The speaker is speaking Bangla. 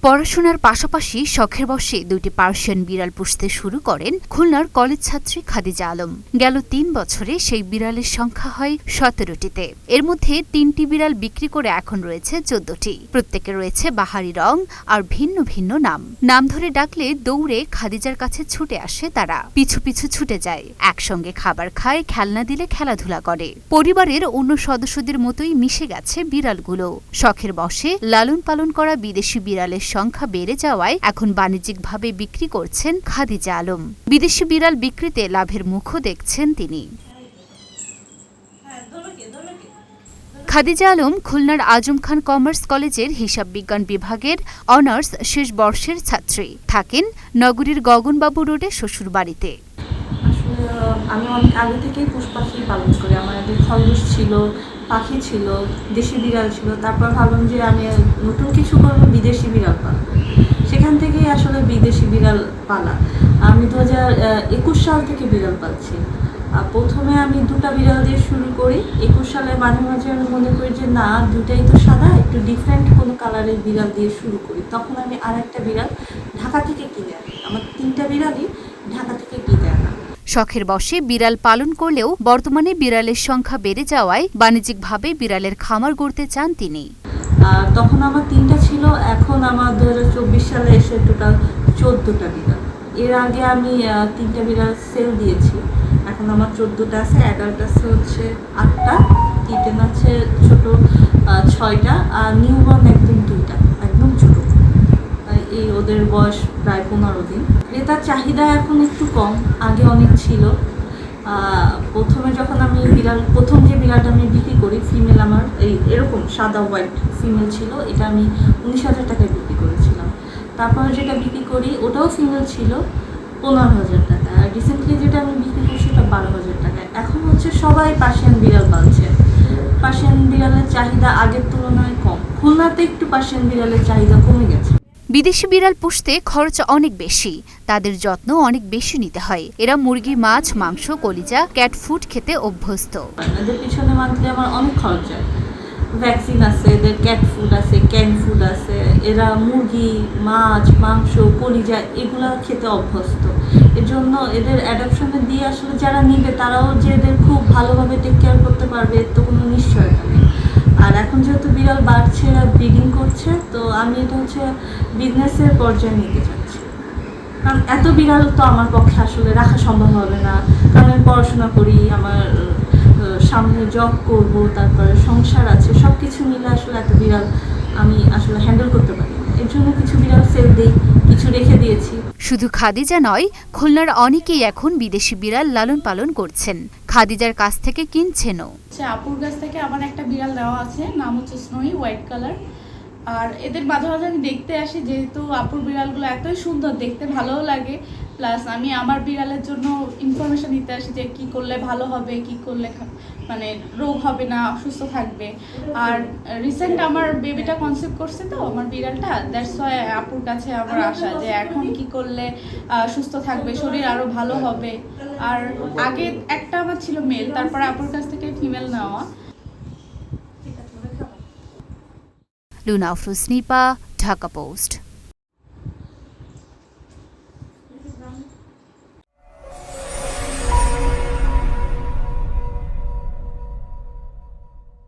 পড়াশোনার পাশাপাশি শখের বশে দুটি পার্সিয়ান বিড়াল পুষতে শুরু করেন খুলনার কলেজ ছাত্রী খাদিজা আলম। গেল ৩ বছরে সেই বিড়ালের সংখ্যা হয় ১৭টিতে। এর মধ্যে ৩টি বিড়াল বিক্রি করে এখন রয়েছে ১৪টি। প্রত্যেকে রয়েছে বাহারি রং আর ভিন্ন ভিন্ন নাম ধরে ডাকলে দৌড়ে খাদিজার কাছে ছুটে আসে তারা, পিছু পিছু ছুটে যায়, একসঙ্গে খাবার খায়, খেলনা দিলে খেলাধুলা করে। পরিবারের অন্য সদস্যদের মতোই মিশে গেছে বিড়ালগুলো। শখের বশে লালন পালন করা বিদেশি বিড়ালের সংখ্যা বেড়ে যাওয়ায় এখন বাণিজ্যিকভাবে বিক্রি করছেন খাদিজা আলম। বিদেশি বিড়াল বিক্রিতে লাভের মুখও দেখছেন তিনি। খাদিজা আলম খুলনার আজম খান কমার্স কলেজের হিসাব বিজ্ঞান বিভাগের অনার্স শেষ বর্ষের ছাত্রী। থাকেন নগরীর গগনবাবু রোডে শ্বশুরবাড়িতে। আসলে আমি অনেক আগে থেকেই পোষ পাখি পালন করি। আমার আগে খরগোশ ছিল, পাখি ছিল, দেশি বিড়াল ছিল। তারপর ভাবলাম যে আমি নতুন কিছু করবো, বিদেশি বিড়াল পালা। সেখান থেকেই আসলে বিদেশি বিড়াল পালা। আমি ২০২১ সাল থেকে বিড়াল পালছি। প্রথমে আমি 2টা বিড়াল দিয়ে শুরু করি। 21 সালে মাঝে মাঝে আমি মনে করি যে না, দুটাই তো সাদা, একটু ডিফারেন্ট কোনো কালারের বিড়াল দিয়ে শুরু করি। তখন আমি আরেকটা বিড়াল ঢাকা থেকে কিনে আনি। আমার 3টা বিড়ালই ঢাকা থেকে কিনে আনা। শখের বশে বিড়াল পালন করলেও বর্তমানে বিড়ালের সংখ্যা বেড়ে যাওয়ায় বাণিজ্যিকভাবে বিড়ালের খামার গড়তে চান তিনি। তখন আমার 3টা ছিল, এখন আমার 2024 সালে এসে টোটাল 14টা বিড়াল। এর আগে আমি 3টা বিড়াল সেল দিয়েছি। এখন আমার 14টা আছে। অ্যাডাল্ট আছে হচ্ছে 8টা, কিটেন আছে ছোট 6টা, আর নিউবর্ন একদম 2টা, একদম ছোট। এই ওদের বয়স প্রায় 15 দিন। ক্রেতার চাহিদা এখন একটু কম, আগে অনেক ছিল। প্রথমে যখন আমি প্রথম যে বিড়ালটা আমি বিক্রি করি, ফিমেল আমার এরকম সাদা হোয়াইট ফিমেল ছিল, এটা আমি 19,000 টাকায় বিক্রি করেছিলাম। তারপর যেটা বিক্রি করি ওটাও ফিমেল ছিল 15,000 টাকা। আর রিসেন্টলি যেটা আমি বিক্রি করছি ওটা 12,000 টাকায়। এখন হচ্ছে সবাই পার্সিয়ান বিড়াল পালছে। পার্সিয়ান বিড়ালের চাহিদা আগের তুলনায় কম। খুলনাতে একটু পার্সিয়ান বিড়ালের চাহিদা কমে গেছে। বিদেশি বিড়াল পুষতে খরচ অনেক বেশি, তাদের যত্ন অনেক বেশি নিতে হয়। এরা মুরগি, মাছ, মাংস, কলিজা, ক্যাট ফুড খেতে অভ্যস্ত। এদের পিছনে মান্থলি আমার অনেক খরচ হয়। ভ্যাকসিন আছে, এদের ক্যাট ফুড আছে, ক্যান ফুড আছে। এরা মুরগি, মাছ, মাংস, কলিজা এগুলা খেতে অভ্যস্ত। এর জন্য এদের অ্যাডপশনে দিয়ে আসলে যারা নিবে তারাও যে এদের খুব ভালোভাবে টেক কেয়ার করতে পারবে এর তো কোনো নিশ্চয়তা নেই। আর এখন যেহেতু বিড়াল বাড়ছে, এরা ব্রিডিং করছে, তো আমি এটা হচ্ছে বিজনেসের পর্যায়ে নিতে চাচ্ছি। কারণ এত বিড়াল তো আমার পক্ষে আসলে রাখা সম্ভব হবে না। কারণ আমি পড়াশোনা করি, আমার সামনে জব করব, তারপরে সংসার আছে, সব কিছু মিলে আসলে এত বিড়াল আমি আসলে হ্যান্ডেল করতে পারি না। এর জন্য কিছু বিড়াল সেল দিই, কিছু রেখে দিয়েছি। শুধু খাদিজা নয়, খুলনার অনেকেই এখন বিদেশি বিড়াল লালন পালন করছেন। খাদিজার কাছ থেকে কিনছেনও। আপুর কাছ থেকে আমার একটা বিড়াল নেওয়া আছে, নাম হচ্ছে স্নোই, হোয়াইট কালার। আর এদের মাঝে মাঝে আমি দেখতে আসি, যেহেতু আপুর বিড়ালগুলো এতই সুন্দর, দেখতে ভালোও লাগে। প্লাস আমি আমার বিড়ালের জন্য ইনফরমেশন নিতে আসি যে কী করলে ভালো হবে, কী করলে মানে রোগ হবে না, অসুস্থ থাকবে। আর রিসেন্ট আমার বেবিটা কনসিভ করছে, তো আমার বিড়ালটা, দ্যাটস ওয়াই আপুর কাছে আমার আশা যে এখন কি করলে সুস্থ থাকবে, শরীর আরও ভালো হবে। আর আগে একটা আমার ছিল মেল, তারপরে আপুর কাছ থেকে ফিমেল নেওয়া। লুনা আফরোজ, নিপা, ঢাকা পোস্ট।